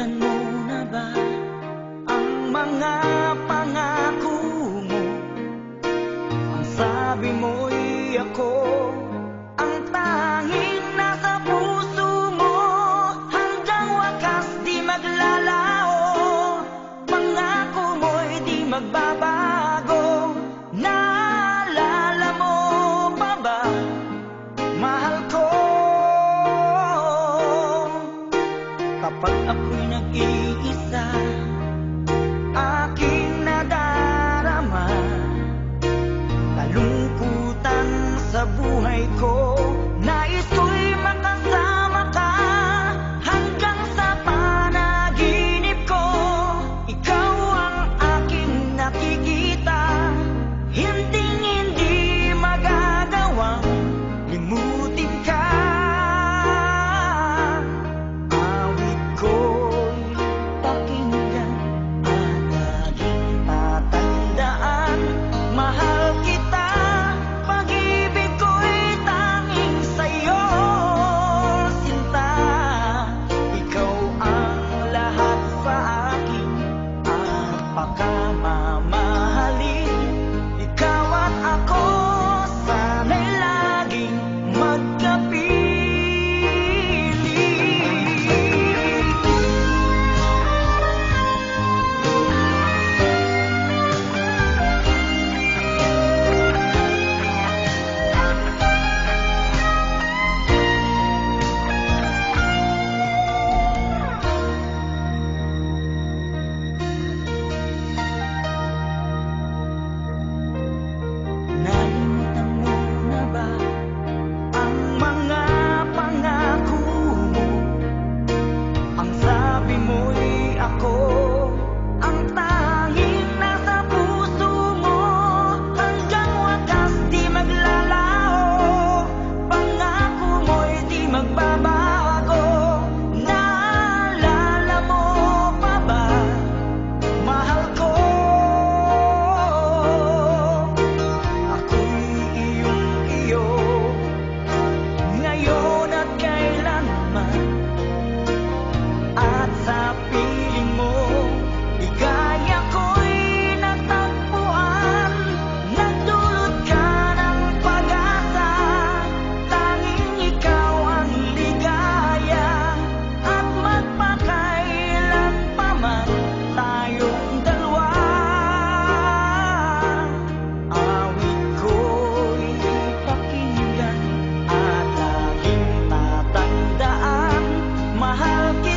Nalimutan mo na ba ang mga pangako mo? Ang sabi mo'y ako ang tanging nasa puso mo. Hanggang wakas di maglalaho, pangako mo'y di magbabago. Naalala mo pa ba, mahal ko? Kapag ako'y nag-iisa, aking nadarama kalungkutan sa buhay ko. Nais ko'y makasama ka hanggang sa panaginip ko. Ikaw ang aking nakikita, hinding-hindi magagawang limutin ka. Awit ko'y pakinggan at laging tatandaan, mahal kita, pag-ibig ko'y tanging sa'yo, sinta. Ikaw ang lahat sa akin at pagkamamahalin. Ikaw at ako, sana'y laging magkapiling. Nalimutan mo na ba ang mga pangako mo? Ang sabi mo'y ako ang tanging nasa puso mo. Hanggang wakas di maglalaho, pangako mo'y di magbabago. Naalala mo pa ba, mahal ko? Ako'y iyong-iyo, ngayon at kailanman. At sa piling mo, ligaya ko'y natagpuan. Nagdulot ka ng pag-asa, tanging ikaw ang ligaya. At magpakailan pa man tayong dalawa, awit ko'y pakinggan at laging tatandaan, mahal kita.